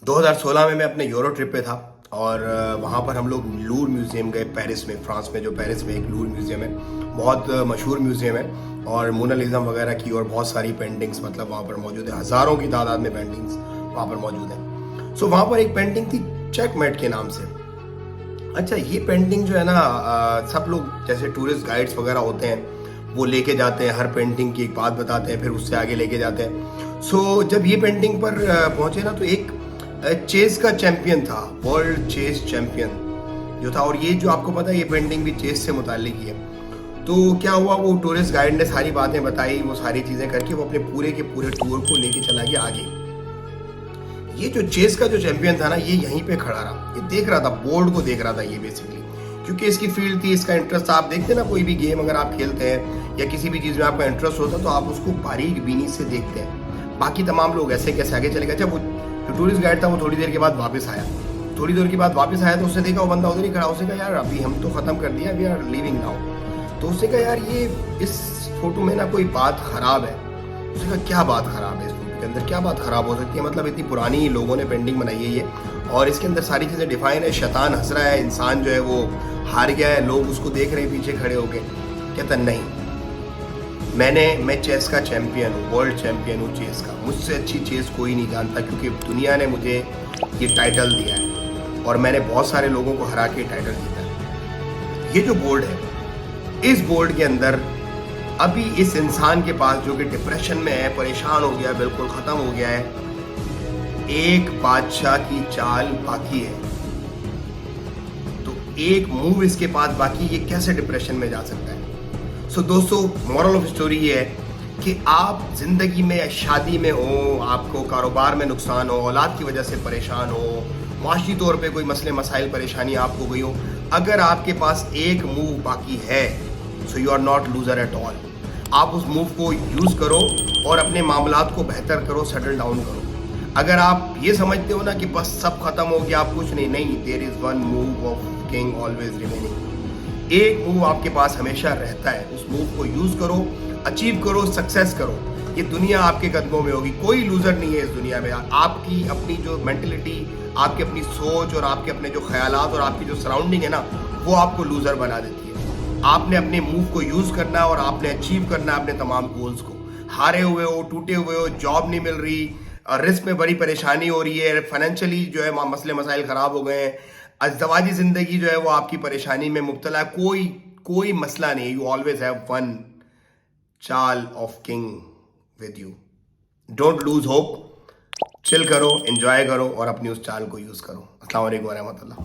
2016 में मैं अपने यूरो ट्रिप पे था और वहाँ पर हम लोग लूर म्यूज़ियम गए पेरिस में, फ्रांस में। जो पेरिस में एक लूर म्यूज़ियम है, बहुत मशहूर म्यूज़ियम है और मोनालिज़ा वगैरह की और बहुत सारी पेंटिंग्स मतलब वहाँ पर मौजूद है। हज़ारों की तादाद में पेंटिंग्स वहाँ पर मौजूद है। सो वहाँ पर एक पेंटिंग थी चेकमेट के नाम से। अच्छा, ये पेंटिंग जो है ना, सब लोग जैसे टूरिस्ट गाइड्स वगैरह होते हैं वो लेके जाते हैं, हर पेंटिंग की एक बात बताते हैं, फिर उससे आगे लेके जाते हैं। सो जब ये पेंटिंग पर पहुंचे ना, तो एक चेस का चैंपियन था, वर्ल्ड चेस चैंपियन जो था। और ये जो आपको पता है, ये पेंटिंग भी चेस से मुताल्लिक ही है। तो क्या हुआ, वो टूरिस्ट गाइड ने सारी बातें बताई, वो सारी चीज़ें करके वो अपने पूरे के पूरे टूर को लेके चला गया आगे। ये जो चेस का जो चैंपियन था ना, ये यहीं पे खड़ा रहा, ये देख रहा था, बोर्ड को देख रहा था ये बेसिकली, क्योंकि इसकी फील्ड थी, इसका इंटरेस्ट था। आप देखते हैं ना, कोई भी गेम अगर आप खेलते हैं या किसी भी चीज़ में आपका इंटरेस्ट होता है तो आप उसको बारीक बीनी से देखते हैं। बाकी तमाम लोग ऐसे कैसे आगे चले गए। जब वो जो टूरिस्ट गाइड था वो थोड़ी देर के बाद वापस आया, थोड़ी देर के बाद वापस आया तो उसने देखा वो बंदा उधर ही खड़ा। उसने कहा यार अभी हम तो ख़त्म कर दिया, वी आर लीविंग नाउ। तो उसने कहा यार ये इस फोटो में ना कोई बात खराब है। उसने कहा क्या बात खराब है इस फोटो के अंदर, क्या बात खराब हो सकती है, मतलब इतनी पुरानी लोगों ने पेंटिंग बनाई है ये, और इसके अंदर सारी चीज़ें डिफाइन है। शैतान हंस रहा है, इंसान जो है वो हार गया है, लोग उसको देख रहे हैं पीछे खड़े होके। कहता नहीं, मैं चेस का चैंपियन हूँ, वर्ल्ड चैंपियन हूँ चेस का, मुझसे अच्छी चेस कोई नहीं जानता, क्योंकि दुनिया ने मुझे ये टाइटल दिया है और मैंने बहुत सारे लोगों को हरा के टाइटल जीता है। ये जो बोर्ड है, इस बोर्ड के अंदर अभी इस इंसान के पास जो कि डिप्रेशन में है, परेशान हो गया, बिल्कुल खत्म हो गया है, एक बादशाह की चाल बाकी है। तो एक मूव इसके पास बाकी, ये कैसे डिप्रेशन में जा सकता है। सो दोस्तों, मॉरल ऑफ स्टोरी ये है कि आप जिंदगी में, शादी में हो, आपको कारोबार में नुकसान हो, औलाद की वजह से परेशान हो, माशी तौर पे कोई मसले मसाइल परेशानी आपको गई हो, अगर आपके पास एक मूव बाकी है, so you are not loser at all. आप उस मूव को यूज़ करो और अपने मामलात को बेहतर करो, सेटल डाउन करो। अगर आप ये समझते हो ना कि बस सब खत्म हो गया, आप कुछ नहीं, नहीं, there is one move of king always remaining. एक मूव आपके पास हमेशा रहता है, उस मूव को यूज़ करो, अचीव करो, सक्सेस करो। ये दुनिया आपके कदमों में होगी, कोई लूजर नहीं है इस दुनिया में। आपकी अपनी जो मेंटलिटी, आपकी अपनी सोच और आपके अपने जो ख्यालात और आपकी जो सराउंडिंग है ना, वो आपको लूजर बना देती है। आपने अपने मूव को यूज करना है और आपने अचीव करना है अपने तमाम गोल्स को। हारे हुए हो, टूटे हुए हो, जॉब नहीं मिल रही, रिस्क में बड़ी परेशानी हो रही है, फाइनेंशियली जो है मसले मसाइल खराब हो गए हैं, अज़दवाजी जिंदगी जो है वो आपकी परेशानी में मुब्तला है, कोई कोई मसला नहीं, यू ऑलवेज हैव वन चाल of king with you. Don't lose hope, chill करो, एंजॉय करो और अपनी उस चाल को यूज करो। अस्सलाम वालेकुम व रहमतुल्लाह।